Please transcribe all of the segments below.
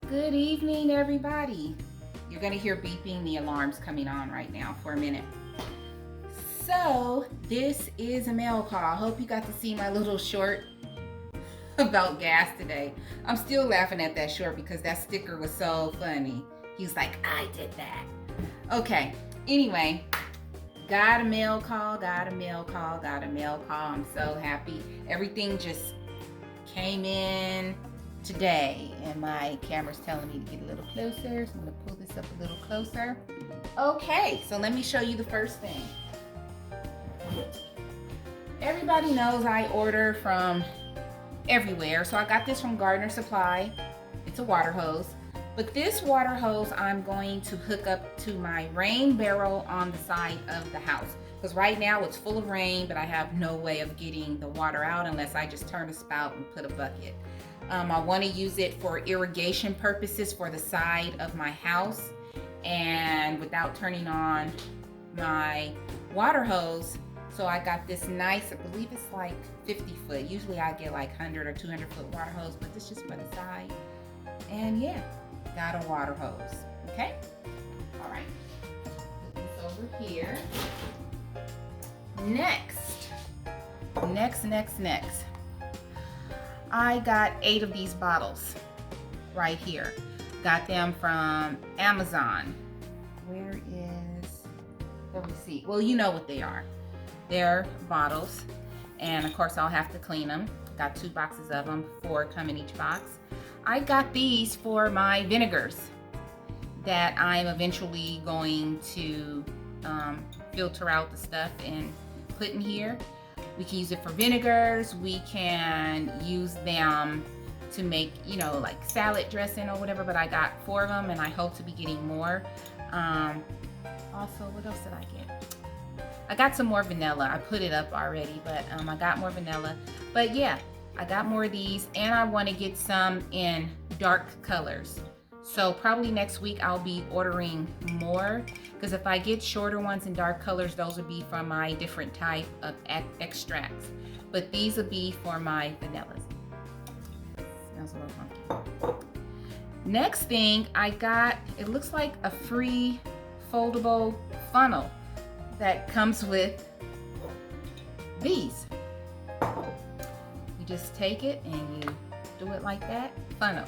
Good evening, everybody. You're gonna hear beeping, the alarm's coming on right now for a minute. So this is a mail call. I hope you got to see my little short about gas today. I'm still laughing at that short because that sticker was so funny. He was like, I did that. Okay, anyway, got a mail call. I'm so happy. Everything just came in today, and my camera's telling me to get a little closer, so I'm gonna pull this up a little closer. Okay, so let me show you the first thing. Everybody knows I order from everywhere, so I got this from Gardener Supply. It's a water hose, but this water hose I'm going to hook up to my rain barrel on the side of the house, because right now it's full of rain, but I have no way of getting the water out unless I just turn the spout and put a bucket. I want to use it for irrigation purposes for the side of my house, and without turning on my water hose. So I got this nice, I believe it's like 50 foot. Usually I get like 100 or 200 foot water hose, but this is just for the side. And yeah, got a water hose. Okay? All right. Put this over here. Next. I got 8 of these bottles right here. Got them from Amazon. Where is the receipt? Well, you know what they are. They're bottles, and of course I'll have to clean them. Got 2 boxes of them, 4 come in each box. I got these for my vinegars that I'm eventually going to filter out the stuff and put in here. We can use it for vinegars. We can use them to make, like salad dressing or whatever, but I got 4 of them and I hope to be getting more. Also, what else did I get? I got some more vanilla. I put it up already, but I got more vanilla. But yeah, I got more of these, and I want to get some in dark colors. So probably next week I'll be ordering more, because if I get shorter ones in dark colors, those would be for my different type of extracts. But these will be for my vanillas. Smells a little funky. Next thing I got, it looks like a free foldable funnel that comes with these. You just take it and you do it like that, funnel.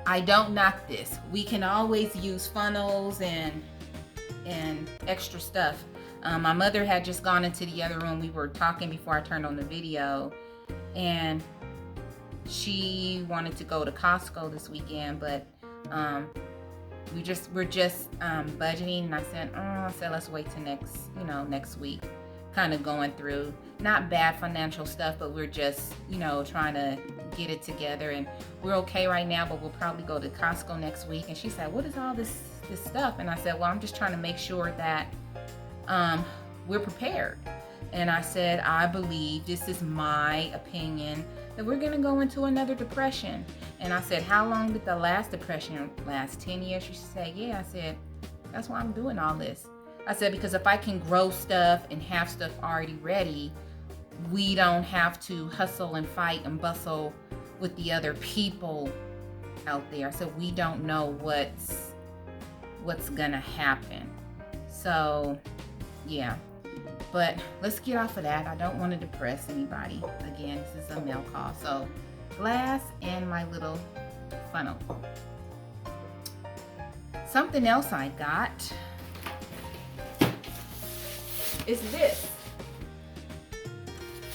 I don't knock this. We can always use funnels and extra stuff. My mother had just gone into the other room. We were talking before I turned on the video, and she wanted to go to Costco this weekend, but we're just budgeting, and I said let's wait till next week. Kind of going through not bad financial stuff, but we're just trying to get it together, and we're okay right now, but we'll probably go to Costco next week. And she said, what is all this stuff? And I said, well, I'm just trying to make sure that we're prepared. And I said, I believe, this is my opinion, that we're gonna go into another depression. And I said, how long did the last depression last? 10 years? She said, yeah. I said, that's why I'm doing all this. I said, because if I can grow stuff and have stuff already ready, we don't have to hustle and fight and bustle with the other people out there. So we don't know what's gonna happen. So yeah, but let's get off of that. I don't want to depress anybody. Again, this is a mail call. So glass and my little funnel. Something else I got is this.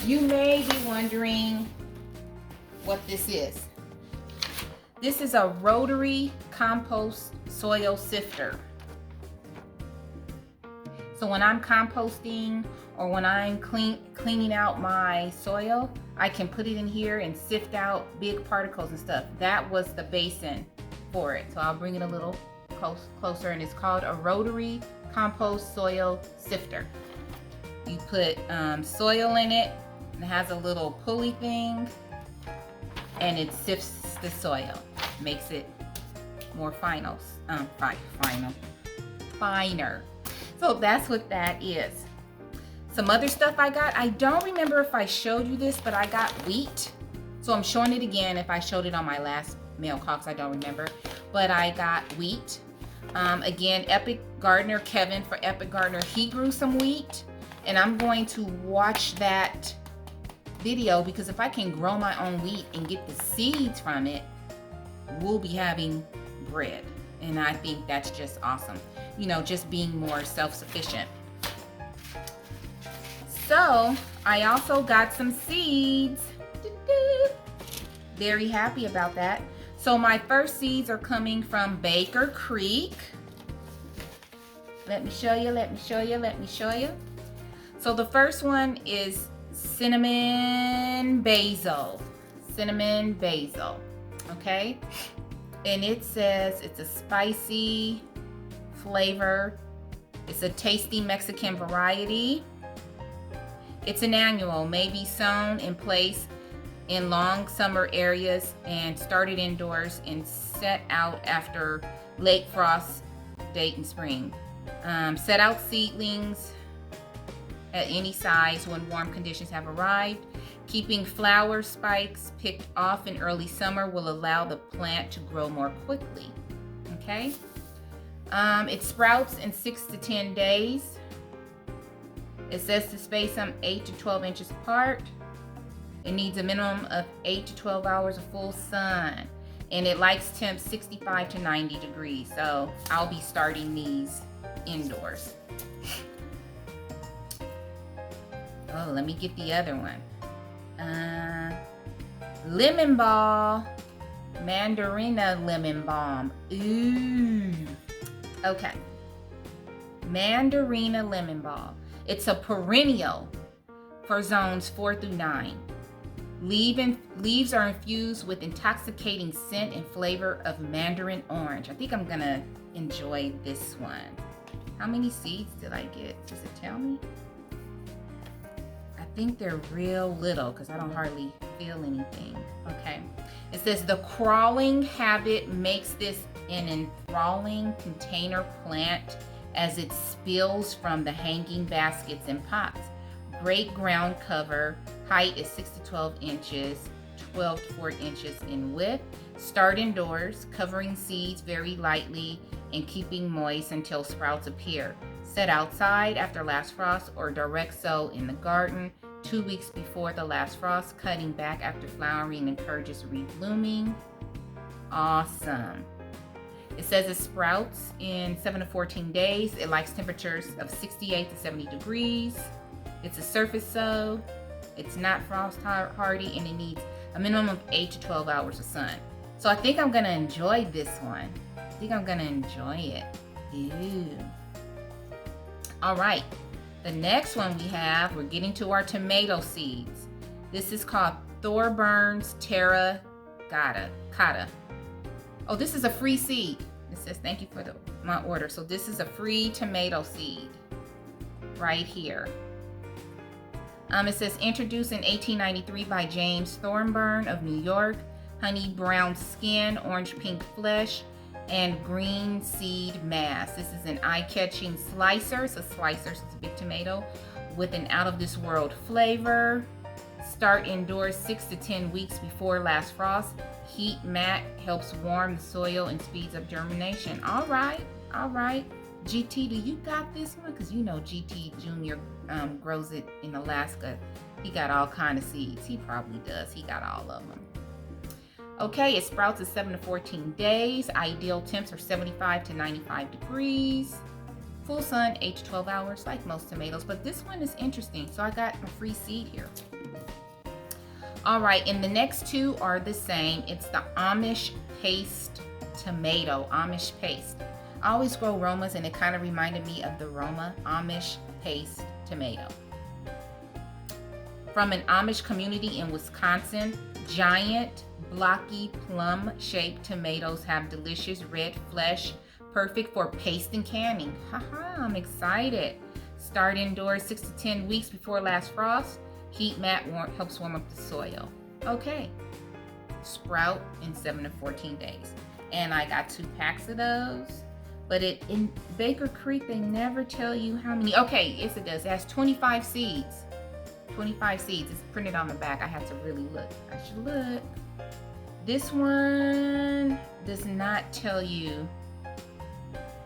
You may be wondering what this is. This is a Rotary compost soil sifter. So when I'm composting or when I'm cleaning out my soil, I can put it in here and sift out big particles and stuff. That was the basin for it. So I'll bring it a little closer, and it's called a Rotary compost soil sifter. You put soil in it, and it has a little pulley thing, and it sifts the soil, makes it more finer. So that's what that is. Some other stuff I got, I don't remember if I showed you this, but I got wheat. So I'm showing it again if I showed it on my last male cocks, I don't remember. But I got wheat. Again, Epic Gardener, Kevin for Epic Gardener, he grew some wheat. And I'm going to watch that video, because if I can grow my own wheat and get the seeds from it, we'll be having bread. And I think that's just awesome. You know, just being more self-sufficient. So I also got some seeds. Very happy about that. So my first seeds are coming from Baker Creek. Let me show you, let me show you, let me show you. So the first one is cinnamon basil. Cinnamon basil, okay? And it says it's a spicy flavor. It's a tasty Mexican variety. It's an annual, may be sown in place in long summer areas and started indoors and set out after late frost date in spring. Set out seedlings at any size when warm conditions have arrived. Keeping flower spikes picked off in early summer will allow the plant to grow more quickly. Okay? It sprouts in 6 to 10 days. It says to space them 8 to 12 inches apart. It needs a minimum of 8 to 12 hours of full sun. And it likes temps 65 to 90 degrees. So I'll be starting these indoors. Oh, let me get the other one. Lemon ball. Mandarina lemon balm. Ooh. Okay. Mandarina lemon balm. It's a perennial for zones 4 through 9. Leaves are infused with intoxicating scent and flavor of mandarin orange. I think I'm gonna enjoy this one. How many seeds did I get? Does it tell me? I think they're real little because I don't hardly feel anything. Okay. It says the crawling habit makes this an enthralling container plant as it spills from the hanging baskets and pots. Great ground cover. Height is 6 to 12 inches, 12 to 4 inches in width. Start indoors, covering seeds very lightly and keeping moist until sprouts appear. Set outside after last frost or direct sow in the garden 2 weeks before the last frost. Cutting back after flowering encourages reblooming. Awesome. It says it sprouts in 7 to 14 days. It likes temperatures of 68 to 70 degrees. It's a surface sow. It's not frost hardy, and it needs a minimum of 8 to 12 hours of sun. So I think I'm gonna enjoy this one. I think I'm gonna enjoy it. Ew. All right, the next one we're getting to our tomato seeds. This is called Thorburns Terra Cotta. Oh, this is a free seed. It says thank you for my order. So this is a free tomato seed right here. It says introduced in 1893 by James Thorburn of New York. Honey brown skin, orange pink flesh, and green seed mass. This is an eye-catching slicer. So slicers is a big tomato with an out-of-this-world flavor. Start indoors 6 to 10 weeks before last frost. Heat mat helps warm the soil and speeds up germination. All right. GT, do you got this one? Because you know GT Jr. Grows it in Alaska. He got all kind of seeds. He probably does. He got all of them. Okay, it sprouts in 7 to 14 days. Ideal temps are 75 to 95 degrees. Full sun, 8 to 12 hours, like most tomatoes. But this one is interesting, so I got a free seed here. All right, and the next two are the same. It's the Amish paste tomato, Amish paste. I always grow Romas, and it kind of reminded me of the Roma Amish paste tomato. From an Amish community in Wisconsin, giant, blocky, plum-shaped tomatoes have delicious red flesh, perfect for paste and canning. Haha, I'm excited. Start indoors 6 to 10 weeks before last frost. Heat mat helps warm up the soil. Okay. Sprout in 7 to 14 days. And I got 2 packs of those. But in Baker Creek, they never tell you how many. Okay, yes it does. It has 25 seeds. 25 seeds. It's printed on the back. I have to really look. I should look. This one does not tell you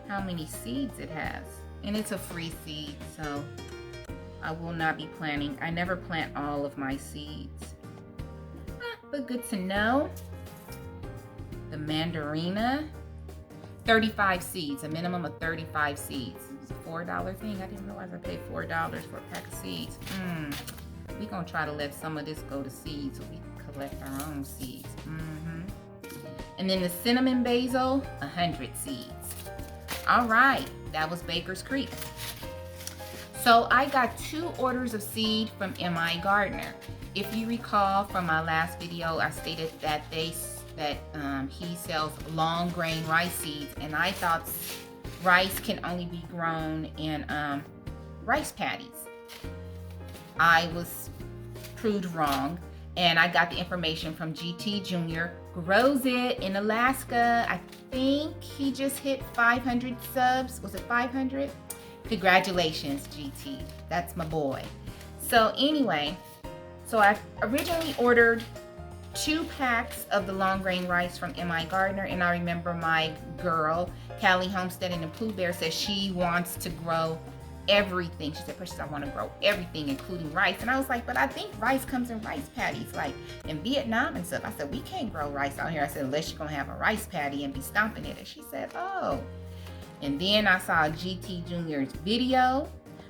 how many seeds it has. And it's a free seed, so I will not be planting. I never plant all of my seeds. But good to know. The mandarina, 35 seeds, a minimum of 35 seeds. It's a $4 thing. I didn't realize I paid $4 for a pack of seeds. We're gonna try to let some of this go to seeds so we can collect our own seeds. And then the cinnamon basil, 100 seeds. All right, that was Baker's Creek. So I got 2 orders of seed from M.I. Gardener. If you recall from my last video, I stated that he sells long grain rice seeds, and I thought rice can only be grown in rice paddies. I was proved wrong, and I got the information from GT Jr. Grows it in Alaska. I think he just hit 500 subs. Was it 500? Congratulations, GT. That's my boy. So anyway, so I originally ordered 2 packs of the long grain rice from M.I. Gardener, and I remember my girl, Callie Homesteading and Pooh Bear, says she wants to grow everything. She said, Precious, I want to grow everything, including rice. And I was like, but I think rice comes in rice paddies, like in Vietnam and stuff. I said, we can't grow rice out here. I said, unless you're going to have a rice paddy and be stomping it. And she said, oh. And then I saw GT Jr.'s video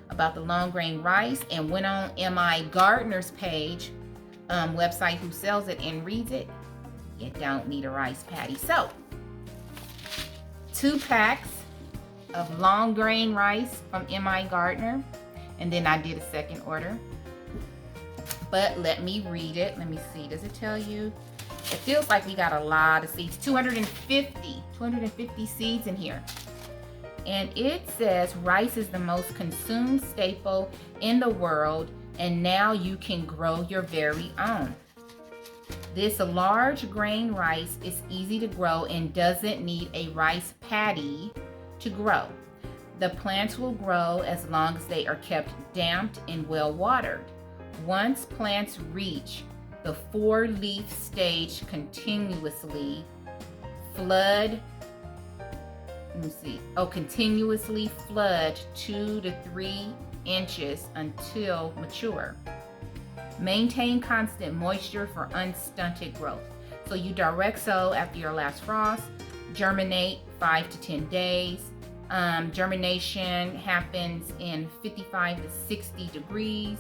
about the long grain rice and went on M.I. Gardener's page, website who sells it, and reads it. You don't need a rice paddy. So 2 packs of long grain rice from M.I. Gardener, and then I did a second order. But let me read it. Let me see. Does it tell you? It feels like we got a lot of seeds. 250 seeds in here. And it says rice is the most consumed staple in the world, and now you can grow your very own. This large grain rice is easy to grow and doesn't need a rice paddy to grow. The plants will grow as long as they are kept damped and well watered. Once plants reach the 4-leaf stage, continuously flood 2 to 3 inches until mature. Maintain constant moisture for unstunted growth. So you direct sow after your last frost. Germinate 5 to 10 days. Germination happens in 55 to 60 degrees.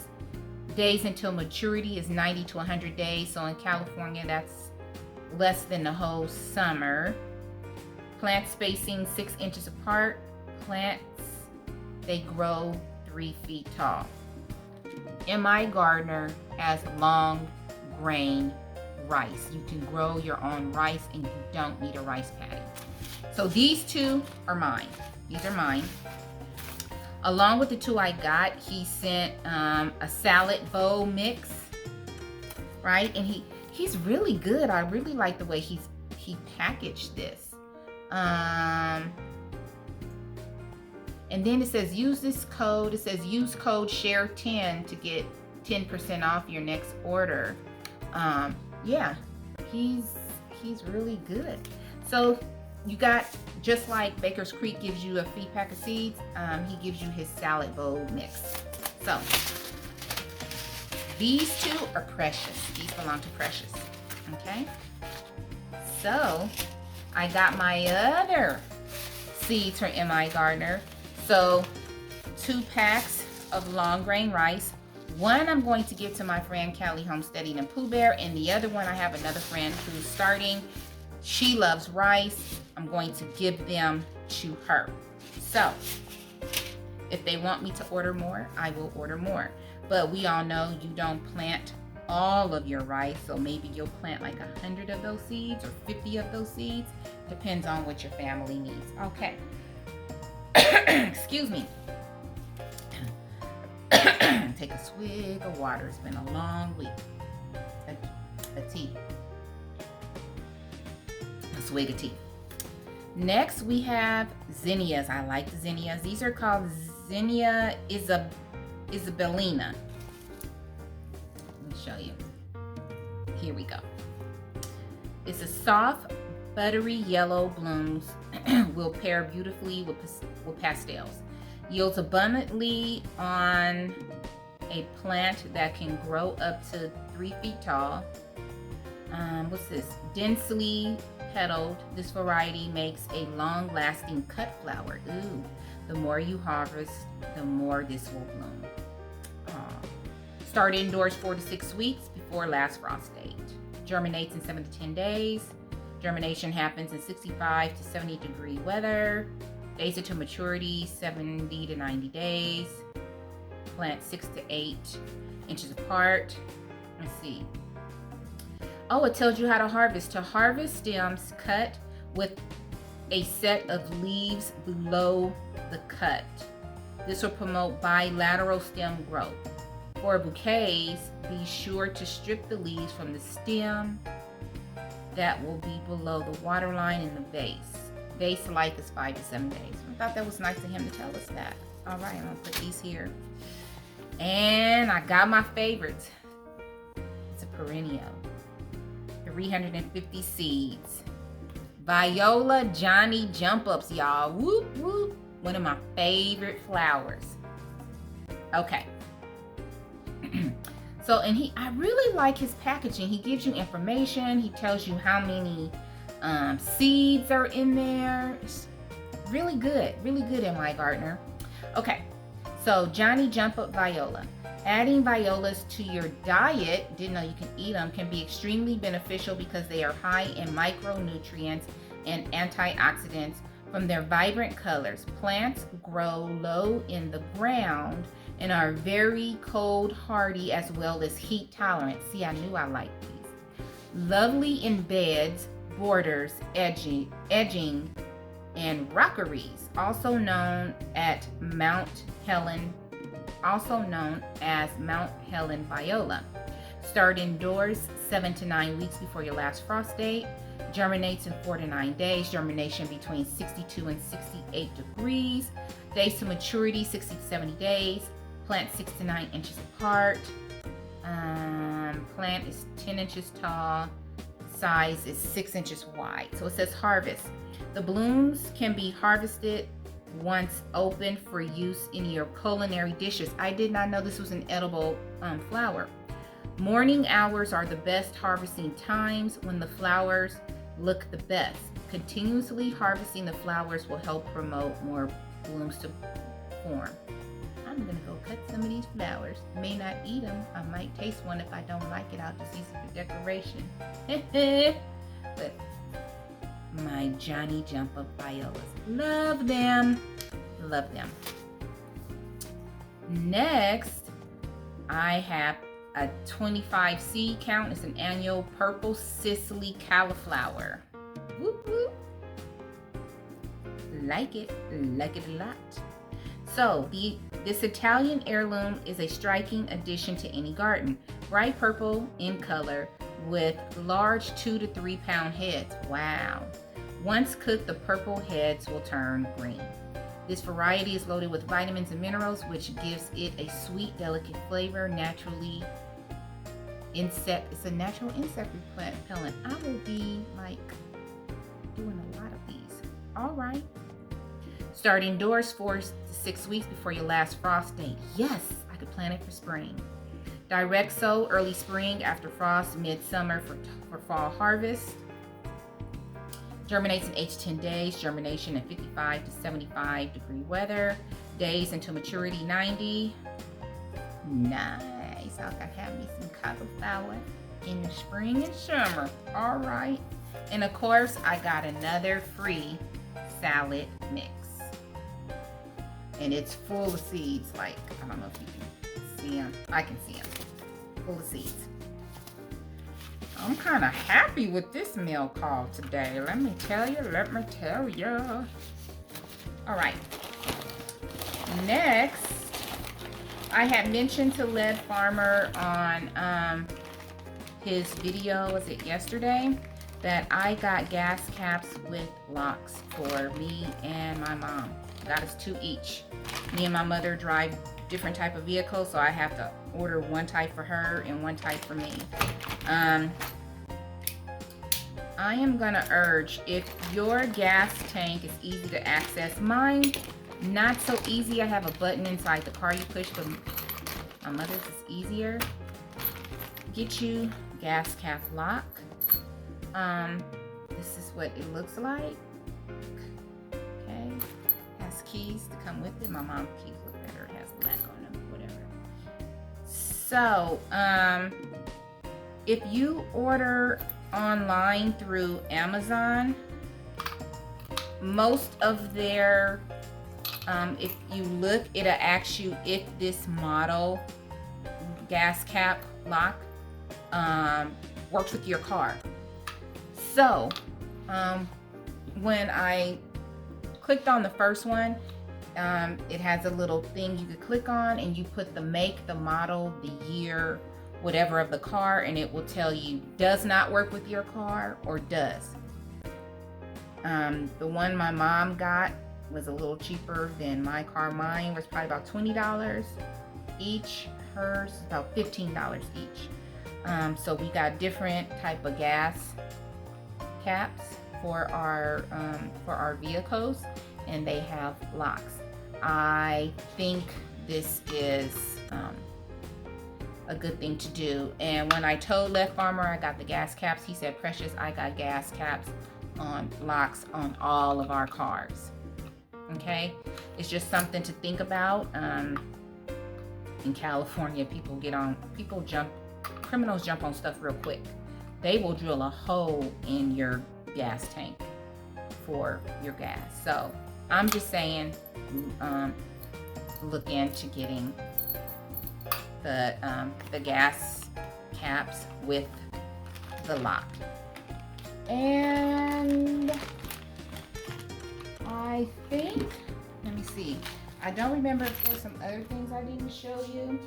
Days until maturity is 90 to 100 days. So in California, that's less than the whole summer. Plant spacing 6 inches apart. Plants, they grow 3 feet tall. M.I. Gardener has long grain rice. You can grow your own rice and you don't need a rice paddy. So these 2 are mine. These are mine. Along with the 2 I got, he sent a salad bowl mix, right? And he's really good. I really like the way he packaged this. And then it says use this code. It says use code SHARE10 to get 10% off your next order. Yeah, he's really good. So you got, just like Baker's Creek gives you a free pack of seeds, he gives you his salad bowl mix. So these 2 are Precious. These belong to Precious. Okay. So I got my other seeds from M.I. Gardener. So 2 packs of long grain rice. One I'm going to give to my friend Callie Homesteading and Pooh Bear, and the other one I have another friend who's starting. She loves rice. I'm going to give them to her. So if they want me to order more, I will order more. But we all know you don't plant all of your rice, so maybe you'll plant like 100 of those seeds or 50 of those seeds. Depends on what your family needs. Okay. Excuse me. Take a swig of water. It's been a long week. A tea. A swig of tea. Next we have zinnias. I like the zinnias. These are called Zinnia Isabellina. Let me show you. Here we go. It's a soft, buttery yellow blooms will pair beautifully with pastels. Yields abundantly on a plant that can grow up to 3 feet tall. What's this? Densely petaled, this variety makes a long-lasting cut flower. Ooh, the more you harvest, the more this will bloom. Start indoors 4 to 6 weeks before last frost date. Germinates in 7 to 10 days. Germination happens in 65 to 70 degree weather. Days to maturity, 70 to 90 days. Plant 6 to 8 inches apart. Let's see. Oh, it tells you how to harvest. To harvest stems cut with a set of leaves below the cut. This will promote bilateral stem growth. For bouquets, be sure to strip the leaves from the stem that will be below the waterline in the vase. Vase life is 5 to 7 days. I thought that was nice of him to tell us that. All right, I'm gonna put these here. And I got my favorites. It's a perennial. 350 seeds. Viola Johnny Jump Ups, y'all. Whoop, whoop. One of my favorite flowers. Okay. So, and I really like his packaging. He gives you information. He tells you how many seeds are in there. It's really good in my gardener. Okay, so Johnny Jump Up Viola. Adding violas to your diet, didn't know you can eat them, can be extremely beneficial because they are high in micronutrients and antioxidants from their vibrant colors. Plants grow low in the ground and are very cold hardy as well as heat tolerant. See, I knew I liked these. Lovely in beds, borders, edging, and rockeries, also known as Mount Helen viola. Start indoors 7 to 9 weeks before your last frost date. Germinates in 4 to 9 days. Germination between 62 and 68 degrees. Days to maturity 60 to 70 days. Plant 6 to 9 inches apart. Plant is 10 inches tall. Size is 6 inches wide. So it says harvest. The blooms can be harvested once open for use in your culinary dishes. I did not know this was an edible flower. Morning hours are the best harvesting times when the flowers look the best. Continuously harvesting the flowers will help promote more blooms to form. I'm gonna go cut some of these flowers. May not eat them. I might taste one. If I don't like it, I'll just use it for decoration. But my Johnny Jump Up violas. Love them. Love them. Next, I have a 25 seed count. It's an annual purple Sicily cauliflower. Whoop, whoop. Like it a lot. So this Italian heirloom is a striking addition to any garden. Bright purple in color with large 2 to 3 pound heads. Wow. Once cooked, the purple heads will turn green. This variety is loaded with vitamins and minerals, which gives it a sweet, delicate flavor. It's a natural insect repellent. I will be like doing a lot of these. All right. Start indoors 4 to 6 weeks before your last frost date. Yes, I could plant it for spring. Direct sow early spring after frost, midsummer for fall harvest. Germinates in 8 to 10 days. Germination in 55 to 75 degree weather. Days until maturity 90. Nice. I can have me some cauliflower in the spring and summer. All right. And of course, I got another free salad mix. And it's full of seeds. Like, I don't know if you can see them. I can see them. Full of seeds. I'm kind of happy with this meal call today. Let me tell you. All right. Next, I had mentioned to Lead Farmer on his video, was it yesterday, that I got gas caps with locks for me and my mom. Got us 2 each. Me and my mother drive different type of vehicles, so I have to order one type for her and one type for me. I am gonna urge, if your gas tank is easy to access, mine not so easy. I have a button inside the car you push, but my mother's is easier. Get you gas cap lock. This is what it looks like. Okay, has keys to come with it. My mom's keys look better. It has black on them, whatever. So, if you order online through Amazon, most of their, if you look, it'll ask you if this model gas cap lock works with your car. So when I clicked on the first one, it has a little thing you could click on, and you put the make, the model, the year, whatever of the car, and it will tell you does not work with your car or does. The one my mom got was a little cheaper than my car. Mine was probably about $20 each. Hers about $15 each. So we got different type of gas caps for our vehicles, and they have locks. I think this is a good thing to do. And when I told Left Farmer I got the gas caps, he said, Precious, I got gas caps on locks on all of our cars. Okay, it's just something to think about. In California, criminals jump on stuff real quick. They will drill a hole in your gas tank for your gas. So I'm just saying, look into getting the gas caps with the lock. And I think, let me see, I don't remember if there's some other things I didn't show you.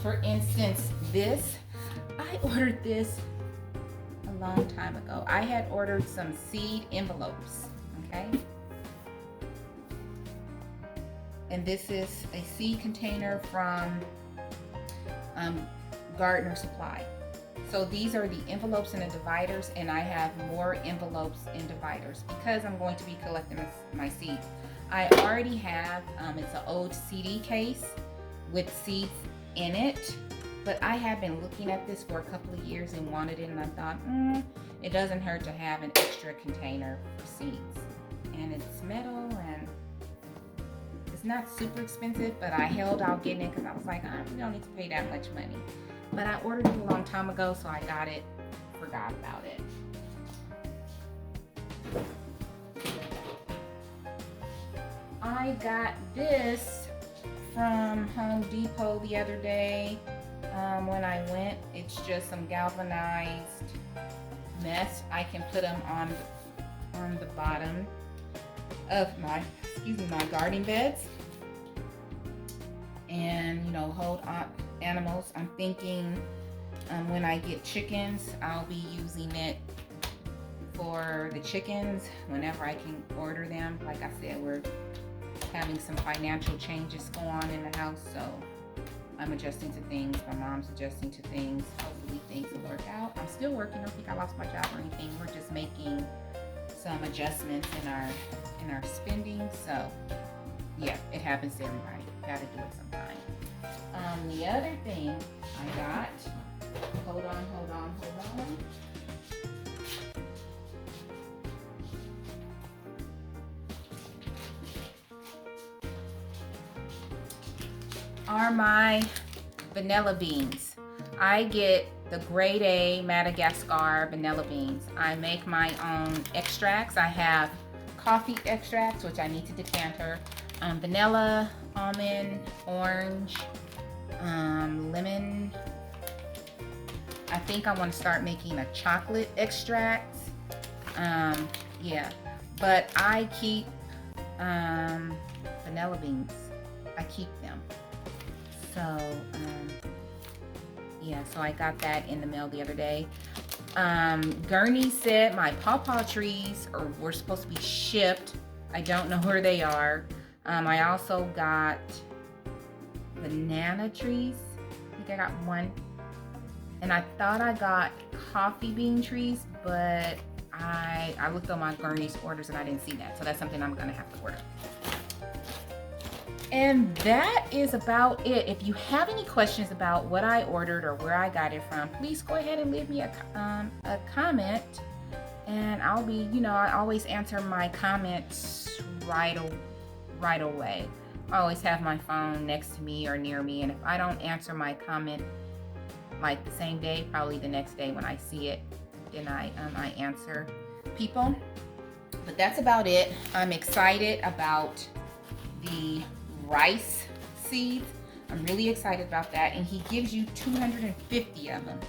For instance, this, I ordered this a long time ago. I had ordered some seed envelopes, okay? And this is a seed container from Gardener Supply. So these are the envelopes and the dividers, and I have more envelopes and dividers because I'm going to be collecting my seeds. I already have, it's an old CD case with seeds in it, but I have been looking at this for a couple of years and wanted it, and I thought, it doesn't hurt to have an extra container for seeds. And it's metal, and it's not super expensive, but I held out getting it because I was like, I really don't need to pay that much money. But I ordered it a long time ago, so I got it, forgot about it. I got this from Home Depot the other day when I went. It's just some galvanized mesh. I can put them on the bottom of my garden beds, and hold on animals. I'm thinking when I get chickens, I'll be using it for the chickens whenever I can order them. Like I said, we're having some financial changes go on in the house, so I'm adjusting to things. My mom's adjusting to things. Hopefully things will work out. I'm still working. I don't think I lost my job or anything. We're just making some adjustments in our spending. So yeah, it happens to everybody. Gotta do it sometime. The other thing I got, hold on. Are my vanilla beans. I get the grade A Madagascar vanilla beans. I make my own extracts. I have coffee extracts, which I need to decanter, vanilla, almond, orange, lemon. I think I want to start making a chocolate extract. Yeah, but I keep vanilla beans. I keep them. So yeah, so I got that in the mail the other day. Gurney said my pawpaw trees were supposed to be shipped. I don't know where they are. I also got banana trees. I think I got one. And I thought I got coffee bean trees, but I looked on my Gurney's orders and I didn't see that. So that's something I'm gonna have to order. And that is about it. If you have any questions about what I ordered or where I got it from, please go ahead and leave me a comment. And I'll be, I always answer my comments right away. I always have my phone next to me or near me. And if I don't answer my comment like the same day, probably the next day when I see it, then I answer people. But that's about it. I'm excited about the rice seeds. I'm really excited about that. And he gives you 250 of them.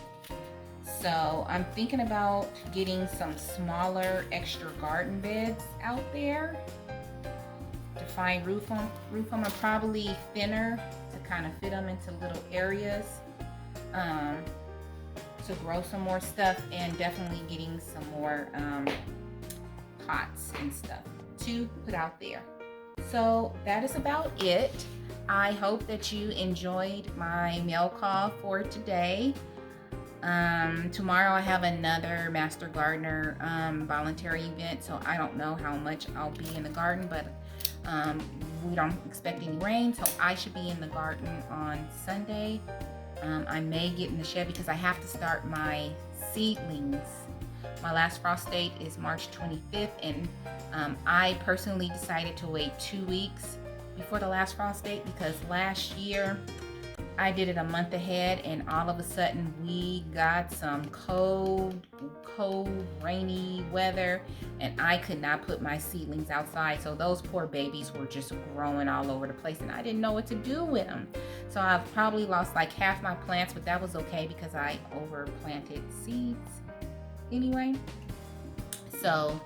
So I'm thinking about getting some smaller extra garden beds out there to find roof on them, probably thinner to kind of fit them into little areas, to grow some more stuff, and definitely getting some more pots and stuff to put out there. So that is about it. I hope that you enjoyed my mail call for today. Tomorrow I have another Master Gardener voluntary event, so I don't know how much I'll be in the garden, but we don't expect any rain, so I should be in the garden on Sunday. I may get in the shed because I have to start my seedlings. My last frost date is March 25th, and I personally decided to wait 2 weeks before the last frost date because last year I did it a month ahead, and all of a sudden we got some cold, rainy weather, and I could not put my seedlings outside. So those poor babies were just growing all over the place, and I didn't know what to do with them. So I've probably lost like half my plants, but that was okay because I overplanted seeds anyway. So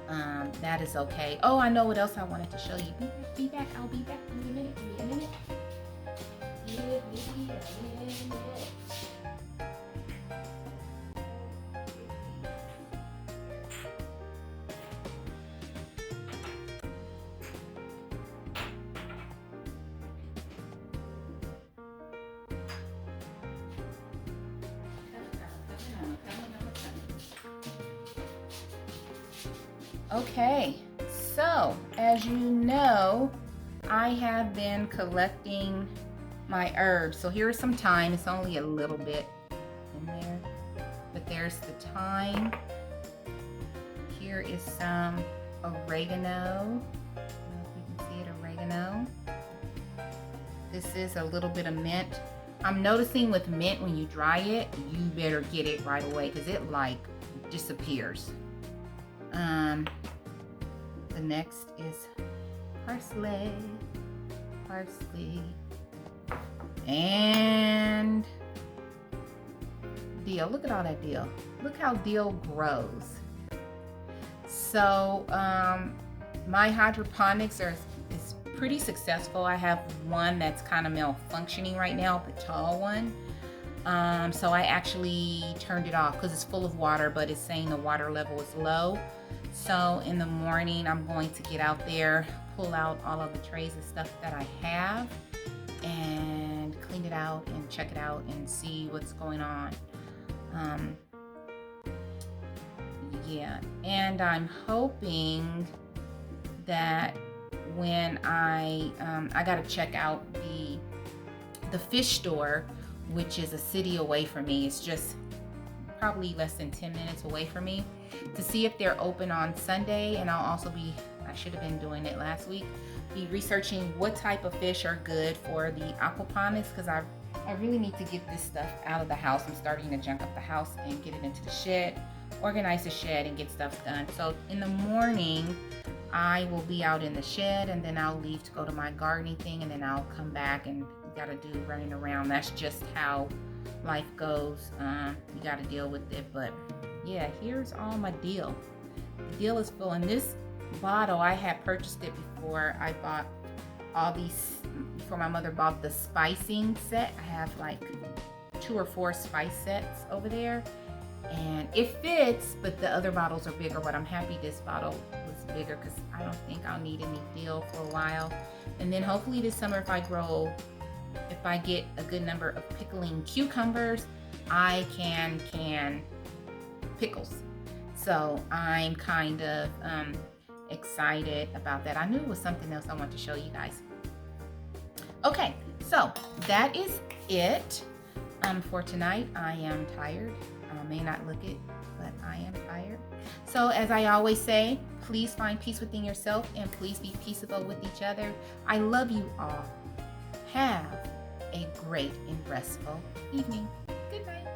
that is okay. Oh, I know what else I wanted to show you. Be back. I'll be back in a minute. Give me a minute. Okay, so as you know, I have been collecting my herbs. So here's some thyme. It's only a little bit in there, but there's the thyme. Here is some oregano. I don't know if you can see it, oregano. This is a little bit of mint. I'm noticing with mint, when you dry it, you better get it right away because it like disappears. The next is parsley. And dill. Look at all that dill. Look how dill grows. So my hydroponics is pretty successful. I have one that's kind of malfunctioning right now, the tall one. So I actually turned it off because it's full of water, but it's saying the water level is low. So in the morning, I'm going to get out there, pull out all of the trays and stuff that I have, and clean it out and check it out and see what's going on. Yeah, and I'm hoping that when I got to check out the fish store, which is a city away from me. It's just probably less than 10 minutes away from me, to see if they're open on Sunday. And I'll also I should have been doing it last week, be researching what type of fish are good for the aquaponics, because I really need to get this stuff out of the house. I'm starting to junk up the house and get it into the shed, organize the shed and get stuff done. So in the morning, I will be out in the shed, and then I'll leave to go to my gardening thing, and then I'll come back and gotta do running around. That's just how life goes. You gotta deal with it. But yeah, here's all my dill. The dill is full. In this bottle, I had purchased it before I bought all these, before my mother bought the spicing set. I have like 2 or 4 spice sets over there, and it fits, but the other bottles are bigger. But I'm happy this bottle was bigger because I don't think I'll need any dill for a while. And then hopefully this summer, if I get a good number of pickling cucumbers, I can pickles. So I'm kind of excited about that. I knew it was something else I wanted to show you guys. Okay, so that is it for tonight. I am tired. I may not look it, but I am tired. So as I always say, please find peace within yourself and please be peaceable with each other. I love you all. Have a great and restful evening. Good night.